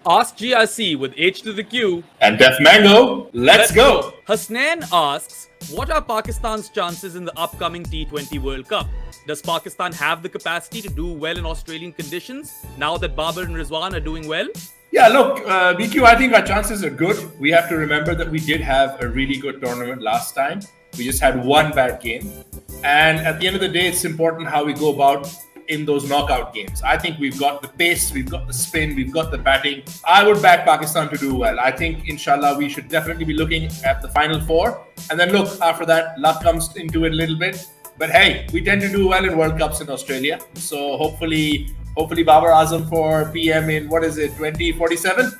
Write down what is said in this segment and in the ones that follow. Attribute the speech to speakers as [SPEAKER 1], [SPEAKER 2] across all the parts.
[SPEAKER 1] Ask GRC with H to the Q.
[SPEAKER 2] And Def Mango, let's go.
[SPEAKER 1] Husnain asks, what are Pakistan's chances in the upcoming T20 World Cup? Does Pakistan have the capacity to do well in Australian conditions now that Babar and Rizwan are doing well?
[SPEAKER 2] Yeah, look, BQ, I think our chances are good. We have to remember that we did have a really good tournament last time. We just had one bad game. And at the end of the day, it's important how we go about in those knockout games. I think we've got the pace, we've got the spin, we've got the batting. I would back Pakistan to do well. I think, inshallah, we should definitely be looking at the final four. And then look, after that, luck comes into it a little bit. But hey, we tend to do well in World Cups in Australia. So hopefully Babar Azam for PM in, 2047?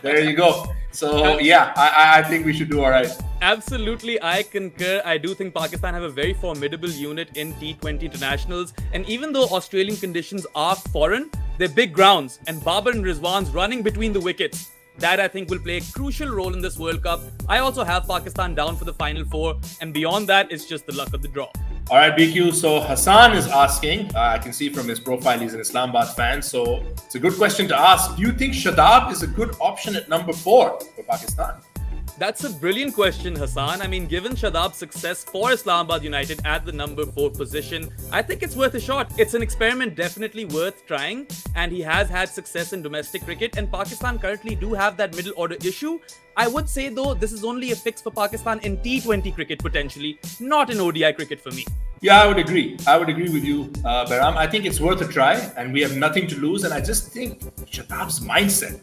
[SPEAKER 2] There you go. So yeah, I think we should do all right.
[SPEAKER 1] Absolutely, I concur. I do think Pakistan have a very formidable unit in T20 internationals. And even though Australian conditions are foreign, they're big grounds. And Babar and Rizwan's running between the wickets. That I think will play a crucial role in this World Cup. I also have Pakistan down for the final four. And beyond that, it's just the luck of the draw.
[SPEAKER 2] All right, BQ. So Hassaan is asking, I can see from his profile, he's an Islamabad fan. So it's a good question to ask. Do you think Shadab is a good option at number 4 for Pakistan?
[SPEAKER 1] That's a brilliant question, Hassaan. I mean, given Shadab's success for Islamabad United at the number 4 position, I think it's worth a shot. It's an experiment definitely worth trying, and he has had success in domestic cricket, and Pakistan currently do have that middle order issue. I would say, though, this is only a fix for Pakistan in T20 cricket potentially, not in ODI cricket for me.
[SPEAKER 2] Yeah, I would agree. I would agree with you, Bahram. I think it's worth a try, and we have nothing to lose. And I just think Shadab's mindset,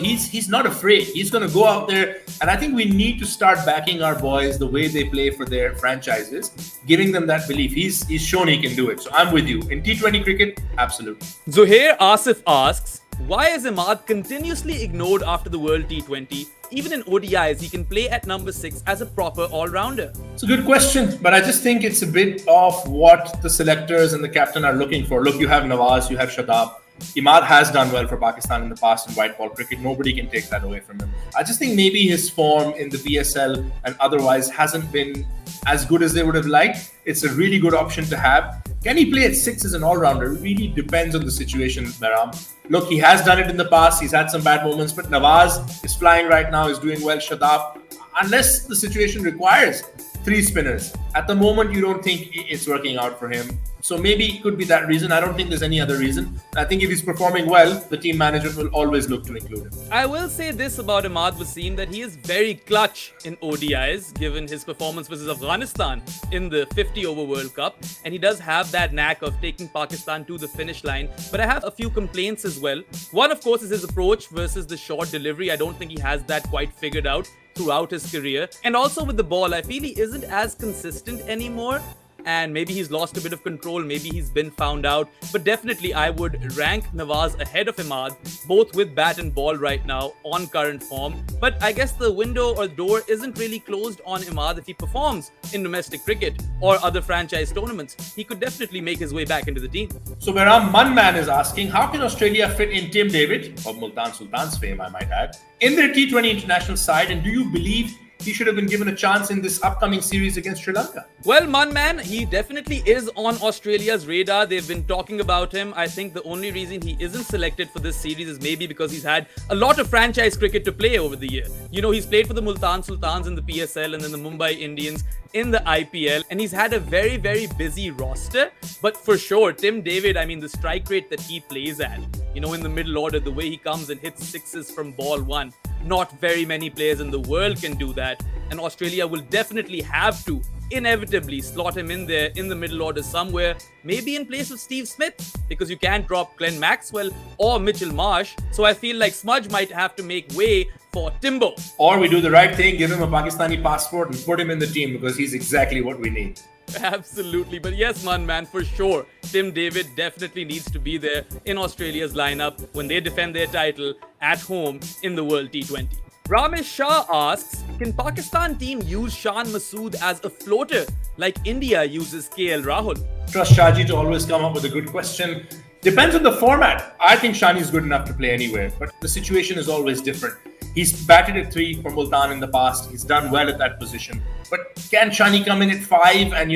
[SPEAKER 2] he's not afraid. He's going to go out there, and I think we need to start backing our boys the way they play for their franchises, giving them that belief. He's shown he can do it. So I'm with you. In T20 cricket, absolutely.
[SPEAKER 1] Zuhair Asif asks, why is Ahmed continuously ignored after the World T20? Even in ODIs, he can play at number 6 as a proper all-rounder.
[SPEAKER 2] It's a good question, but I just think it's a bit of what the selectors and the captain are looking for. Look, you have Nawaz, you have Shadab. Ahmed has done well for Pakistan in the past in white ball cricket. Nobody can take that away from him. I just think maybe his form in the PSL and otherwise hasn't been as good as they would have liked. It's a really good option to have. Can he play at 6 as an all-rounder? It really depends on the situation, Bahram. Look, he has done it in the past. He's had some bad moments, but Nawaz is flying right now, is doing well. Shadab, unless the situation requires 3 spinners. At the moment, you don't think it's working out for him. So maybe it could be that reason. I don't think there's any other reason. I think if he's performing well, the team management will always look to include him.
[SPEAKER 1] I will say this about Ahmed Wasim, that he is very clutch in ODIs, given his performance versus Afghanistan in the 50-over World Cup. And he does have that knack of taking Pakistan to the finish line. But I have a few complaints as well. One, of course, is his approach versus the short delivery. I don't think he has that quite figured out throughout his career. And also with the ball, I feel he isn't as consistent anymore. And maybe he's lost a bit of control, maybe he's been found out. But definitely I would rank Nawaz ahead of Ahmed, both with bat and ball right now on current form. But I guess the window or door isn't really closed on Ahmed if he performs in domestic cricket or other franchise tournaments. He could definitely make his way back into the team.
[SPEAKER 2] So Bahram, MunMan is asking, how can Australia fit in Tim David, of Multan Sultan's fame I might add, in their T20 international side, and do you believe he should have been given a chance in this upcoming series against Sri Lanka?
[SPEAKER 1] Well, MunMan, he definitely is on Australia's radar. They've been talking about him. I think the only reason he isn't selected for this series is maybe because he's had a lot of franchise cricket to play over the year. He's played for the Multan Sultans in the PSL and then the Mumbai Indians in the IPL, and he's had a very, very busy roster. But for sure, Tim David, the strike rate that he plays at, in the middle order, the way he comes and hits sixes from ball 1, not very many players in the world can do that. And Australia will definitely have to inevitably slot him in there in the middle order somewhere, maybe in place of Steve Smith, because you can't drop Glenn Maxwell or Mitchell Marsh. So I feel like Smudge might have to make way for Timbo.
[SPEAKER 2] Or we do the right thing, give him a Pakistani passport and put him in the team, because he's exactly what we need.
[SPEAKER 1] Absolutely. But yes, MunMan, for sure, Tim David definitely needs to be there in Australia's lineup when they defend their title at home in the World T20. Ramis Shah asks, can Pakistan team use Shan Masood as a floater like India uses KL Rahul?
[SPEAKER 2] Trust Shahji to always come up with a good question. Depends on the format. I think Shani is good enough to play anywhere, but the situation is always different. He's batted at 3 for Multan in the past. He's done well at that position. But can Shani come in at 5 and,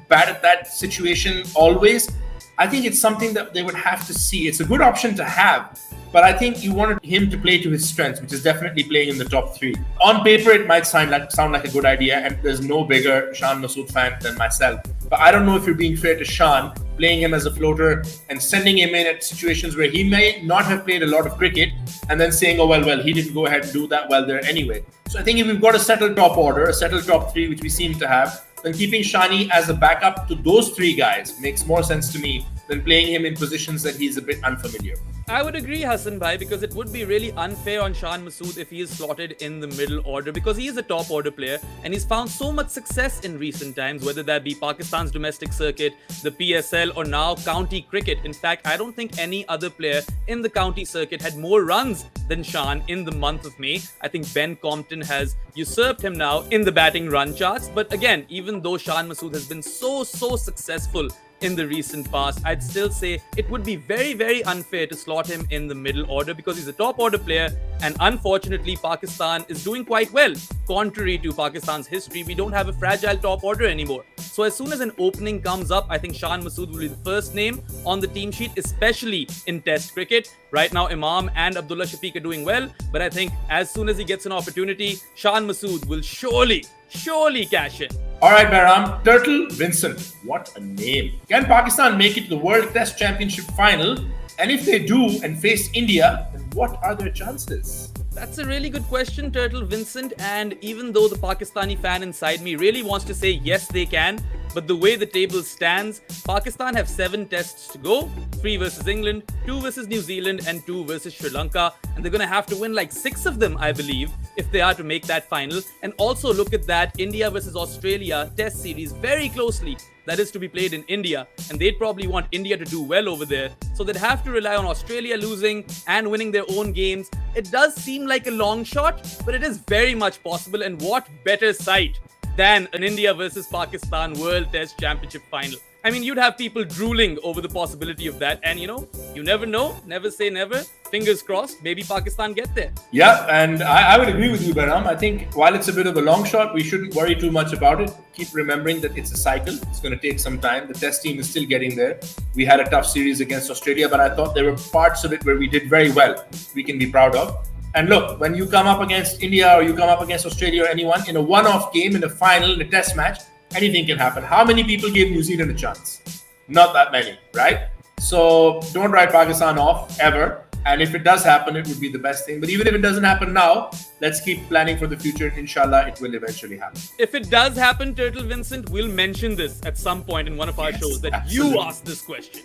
[SPEAKER 2] bat at that situation always? I think it's something that they would have to see. It's a good option to have, But I think you wanted him to play to his strengths, which is definitely playing in the top 3. On paper, it might sound like a good idea, and there's no bigger Shan Masood fan than myself. But I don't know if you're being fair to Shan, playing him as a floater and sending him in at situations where he may not have played a lot of cricket, and then saying, oh, well, he didn't go ahead and do that well there anyway. So I think if we've got a settled top order, a settled top 3, which we seem to have, then keeping Shani as a backup to those 3 guys makes more sense to me than playing him in positions that he's a bit unfamiliar.
[SPEAKER 1] I would agree, Hassan bhai, because it would be really unfair on Shan Masood if he is slotted in the middle order, because he is a top order player and he's found so much success in recent times, whether that be Pakistan's domestic circuit, the PSL, or now county cricket. In fact, I don't think any other player in the county circuit had more runs than Shan in the month of May. I think Ben Compton has usurped him now in the batting run charts. But again, even though Shan Masood has been so successful in the recent past, I'd still say it would be very unfair to slot him in the middle order because he's a top order player, and unfortunately Pakistan is doing quite well. Contrary to Pakistan's history, we don't have a fragile top order anymore. So as soon as an opening comes up, I think Shan Masood will be the first name on the team sheet, especially in Test cricket. Right now Imam and Abdullah Shafiq are doing well, but I think as soon as he gets an opportunity, Shan Masood will surely cash in.
[SPEAKER 2] All right, Bahram. Turtle Vincent. What a name. Can Pakistan make it to the World Test Championship final? And if they do and face India, then what are their chances?
[SPEAKER 1] That's a really good question, Turtle Vincent. And even though the Pakistani fan inside me really wants to say yes, they can, but the way the table stands, Pakistan have 7 tests to go, 3 versus England, 2 versus New Zealand, and 2 versus Sri Lanka. And they're going to have to win like 6 of them, I believe, if they are to make that final. And also look at that India versus Australia test series very closely. That is to be played in India, and they'd probably want India to do well over there. So they'd have to rely on Australia losing and winning their own games. It does seem like a long shot, but it is very much possible. And what better sight than an India versus Pakistan World Test Championship final? I mean, you'd have people drooling over the possibility of that. And you never know. Never say never. Fingers crossed. Maybe Pakistan get there.
[SPEAKER 2] Yeah, and I would agree with you, Bahram. I think while it's a bit of a long shot, we shouldn't worry too much about it. Keep remembering that it's a cycle. It's going to take some time. The test team is still getting there. We had a tough series against Australia, but I thought there were parts of it where we did very well. We can be proud of. And look, when you come up against India or you come up against Australia or anyone in a one-off game, in a final, in a test match, anything can happen. How many people gave New Zealand a chance? Not that many, right? So don't write Pakistan off ever. And if it does happen, it would be the best thing. But even if it doesn't happen now, let's keep planning for the future. Inshallah, it will eventually happen.
[SPEAKER 1] If it does happen, Turtle Vincent, we'll mention this at some point in one of our shows that absolutely. You asked this question.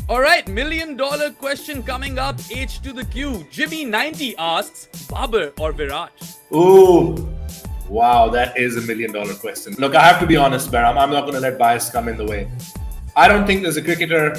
[SPEAKER 1] All right, $1 million question coming up. H to the Q. Jimmy90 asks, Babar or Virat?
[SPEAKER 2] Ooh. Wow, that is $1 million question. Look, I have to be honest, Bahram. I'm not going to let bias come in the way. I don't think there's a cricketer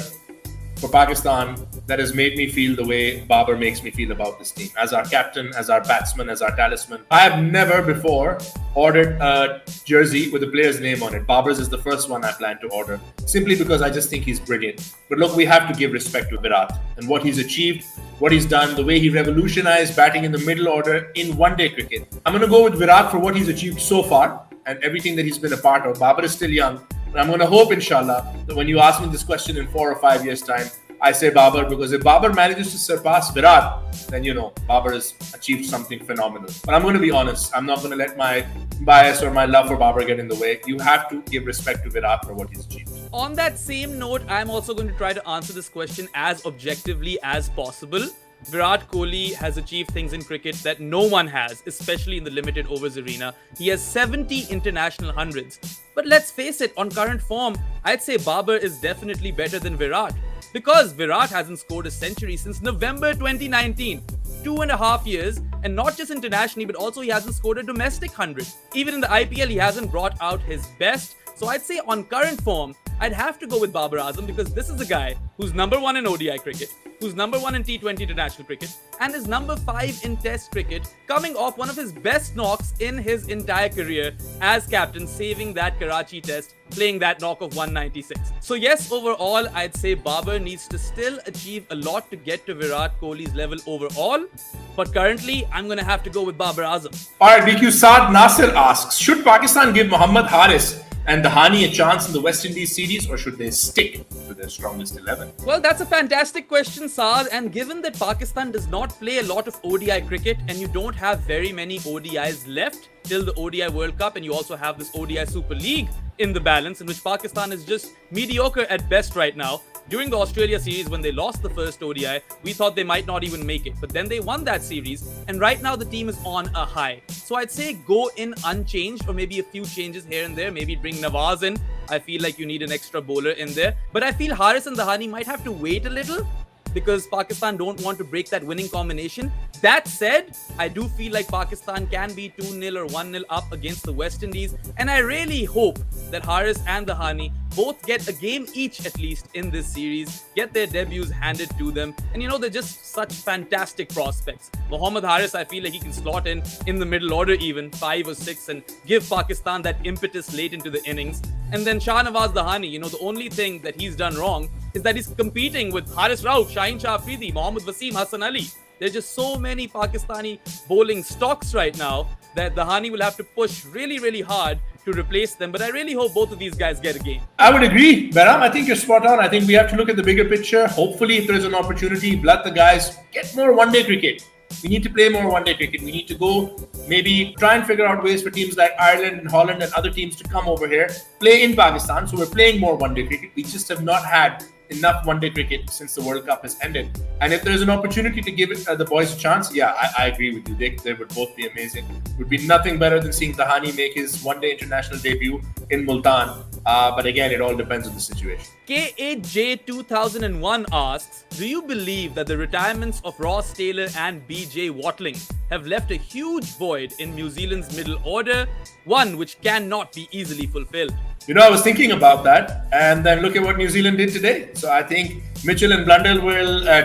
[SPEAKER 2] for Pakistan that has made me feel the way Babar makes me feel about this team. As our captain, as our batsman, as our talisman. I have never before ordered a jersey with a player's name on it. Babar's is the first one I plan to order, simply because I just think he's brilliant. But look, we have to give respect to Virat and what he's achieved, what he's done, the way he revolutionized batting in the middle order in one-day cricket. I'm going to go with Virat for what he's achieved so far and everything that he's been a part of. Babar is still young. But I'm going to hope, inshallah, that when you ask me this question in 4 or 5 years' time, I say Babar, because if Babar manages to surpass Virat, then Babar has achieved something phenomenal. But I'm going to be honest. I'm not going to let my bias or my love for Babar get in the way. You have to give respect to Virat for what he's achieved.
[SPEAKER 1] On that same note, I'm also going to try to answer this question as objectively as possible. Virat Kohli has achieved things in cricket that no one has, especially in the limited overs arena. He has 70 international hundreds. But let's face it, on current form, I'd say Babar is definitely better than Virat. Because Virat hasn't scored a century since November 2019. 2.5 years, and not just internationally, but also he hasn't scored a domestic 100. Even in the IPL, he hasn't brought out his best. So I'd say on current form, I'd have to go with Babar Azam, because this is a guy who's number 1 in ODI cricket, who's number 1 in T20 international cricket, and is number 5 in Test cricket, coming off one of his best knocks in his entire career as captain, saving that Karachi test, playing that knock of 196. So yes, overall, I'd say Babar needs to still achieve a lot to get to Virat Kohli's level overall. But currently, I'm going to have to go with Babar Azam.
[SPEAKER 2] All right, BQ Saad Nasir asks, should Pakistan give Mohammad Haris and Dhani a chance in the West Indies series, or should they stick to their strongest 11?
[SPEAKER 1] Well, that's a fantastic question, Saad. And given that Pakistan does not play a lot of ODI cricket and you don't have very many ODIs left till the ODI World Cup, and you also have this ODI Super League in the balance, in which Pakistan is just mediocre at best right now. During the Australia series, when they lost the first ODI, we thought they might not even make it. But then they won that series, and right now the team is on a high. So I'd say go in unchanged, or maybe a few changes here and there. Maybe bring Nawaz in. I feel like you need an extra bowler in there. But I feel Haris and Dhani might have to wait a little, because Pakistan don't want to break that winning combination. That said, I do feel like Pakistan can be 2-0 or 1-0 up against the West Indies. And I really hope that Haris and Dhani both get a game each at least in this series, get their debuts handed to them. And they're just such fantastic prospects. Mohammad Haris, I feel like he can slot in the middle order even, 5 or 6, and give Pakistan that impetus late into the innings. And then Shah Dhani, the only thing that he's done wrong is that he's competing with Haris Rauf, Shaheen Shah Afridi, Mohammad Wasim, Hassan Ali. There's just so many Pakistani bowling stocks right now that Dhani will have to push really, really hard to replace them. But I really hope both of these guys get a game.
[SPEAKER 2] I would agree, Baram. I think you're spot on. I think we have to look at the bigger picture. Hopefully, if there's an opportunity, let the guys get more one-day cricket. We need to play more one-day cricket. We need to go, maybe try and figure out ways for teams like Ireland and Holland and other teams to come over here, play in Pakistan. So we're playing more one-day cricket. We just have not had enough one-day cricket since the World Cup has ended. And if there's an opportunity to give the boys a chance, yeah, I agree with you. They would both be amazing. It would be nothing better than seeing Dhani make his one-day international debut in Multan. But again, it all depends on the situation.
[SPEAKER 1] KHJ2001 asks, do you believe that the retirements of Ross Taylor and BJ Watling have left a huge void in New Zealand's middle order, one which cannot be easily fulfilled?
[SPEAKER 2] I was thinking about that, and then look at what New Zealand did today. So I think Mitchell and Blundell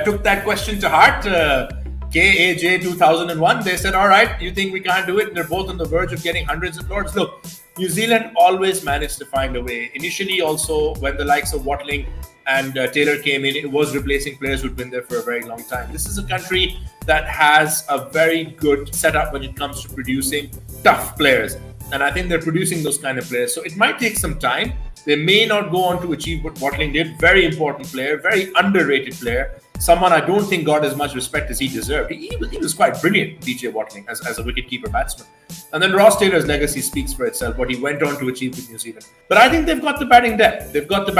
[SPEAKER 2] took that question to heart. KAJ2001, they said, all right, you think we can't do it? And they're both on the verge of getting hundreds of lords. Look, New Zealand always managed to find a way. Initially, also, when the likes of Watling and Taylor came in, it was replacing players who'd been there for a very long time. This is a country that has a very good setup when it comes to producing tough players. And I think they're producing those kind of players. So it might take some time. They may not go on to achieve what Watling did. Very important player, very underrated player. Someone I don't think got as much respect as he deserved. He was quite brilliant, BJ Watling, as a wicketkeeper batsman. And then Ross Taylor's legacy speaks for itself, what he went on to achieve with New Zealand. But I think they've got the batting depth. They've got a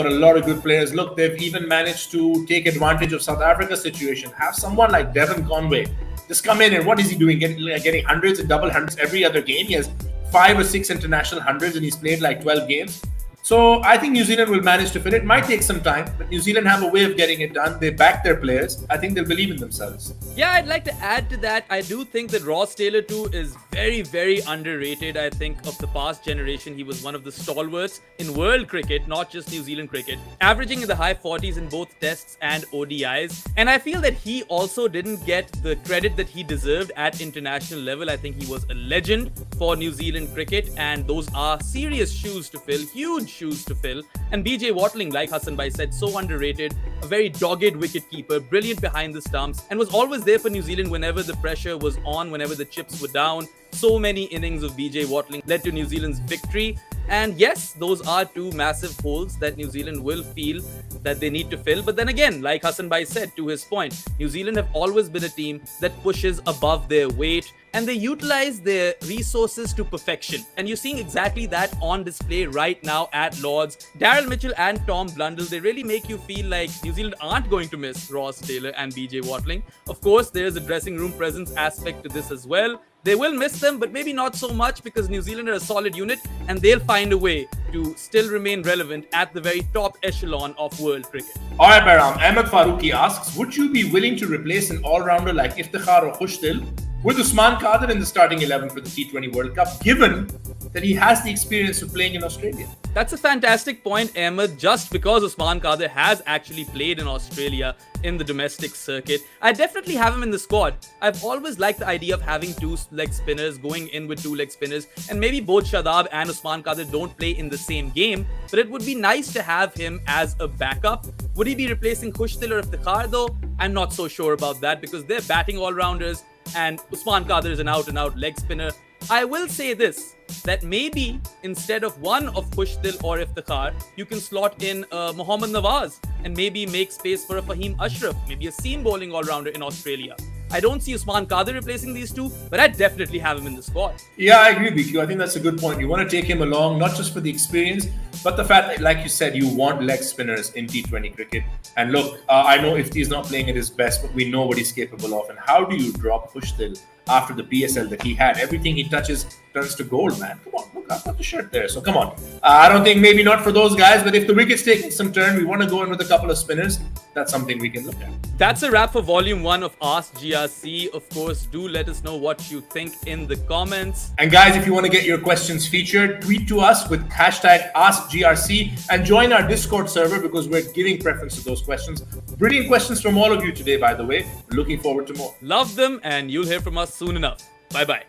[SPEAKER 2] lot of good players. Look, they've even managed to take advantage of South Africa's situation. Have someone like Devon Conway just come in, and what is he doing? Getting hundreds and double hundreds every other game. He has 5 or 6 international hundreds, and he's played like 12 games. So I think New Zealand will manage to fill it. Might take some time, but New Zealand have a way of getting it done. They back their players. I think they'll believe in themselves.
[SPEAKER 1] Yeah, I'd like to add to that. I do think that Ross Taylor too is very, very underrated. I think of the past generation, he was one of the stalwarts in world cricket, not just New Zealand cricket, averaging in the high 40s in both tests and ODIs. And I feel that he also didn't get the credit that he deserved at international level. I think he was a legend for New Zealand cricket, and those are serious shoes to fill, huge shoes to fill. And BJ Watling, like Hassan Bhai said, so underrated, a very dogged wicketkeeper, brilliant behind the stumps, and was always there for New Zealand whenever the pressure was on, whenever the chips were down. So many innings of BJ Watling led to New Zealand's victory. And yes, those are two massive holes that New Zealand will feel that they need to fill. But then again, like Hassan Bhai said, to his point, New Zealand have always been a team that pushes above their weight, and they utilize their resources to perfection. And you're seeing exactly that on display right now at Lord's. Daryl Mitchell and Tom Blundell, they really make you feel like New Zealand aren't going to miss Ross Taylor and BJ Watling. Of course, there's a dressing room presence aspect to this as well. They will miss them, but maybe not so much, because New Zealand are a solid unit and they'll find a way to still remain relevant at the very top echelon of world cricket.
[SPEAKER 2] All right, Baram. Ahmed Farooqui asks, would you be willing to replace an all-rounder like Iftikhar or Khushdil with Usman Qadir in the starting 11 for the T20 World Cup, given that he has the experience of playing in Australia?
[SPEAKER 1] That's a fantastic point, Ahmed. Just because Usman Qadir has actually played in Australia in the domestic circuit, I definitely have him in the squad. I've always liked the idea of having two leg spinners, going in with two leg spinners, and maybe both Shadab and Usman Qadir don't play in the same game, but it would be nice to have him as a backup. Would he be replacing Khushdil or Iftikhar though? I'm not so sure about that, because they're batting all-rounders and Usman Qadir is an out-and-out leg spinner. I will say this, that maybe instead of one of Khushdil or Iftikhar, you can slot in Mohammad Nawaz and maybe make space for a Fahim Ashraf, maybe a seam bowling all-rounder in Australia. I don't see Usman Qadir replacing these two, but I'd definitely have him in the squad.
[SPEAKER 2] Yeah, I agree, BQ. I think that's a good point. You want to take him along, not just for the experience, but the fact that, like you said, you want leg spinners in T20 cricket. And look, I know Ifti is not playing at his best, but we know what he's capable of. And how do you drop Khushdil after the PSL that he had? Everything he touches turns to gold, man. Come on, look, I've got the shirt there. So come on. I don't think maybe not for those guys, but if the wicket's taking some turn, we want to go in with a couple of spinners. That's something we can look at.
[SPEAKER 1] That's a wrap for Volume 1 of Ask GRC. Of course, do let us know what you think in the comments.
[SPEAKER 2] And guys, if you want to get your questions featured, tweet to us with hashtag AskGRC and join our Discord server because we're giving preference to those questions. Brilliant questions from all of you today, by the way. Looking forward to more.
[SPEAKER 1] Love them, and you'll hear from us soon enough. Bye-bye.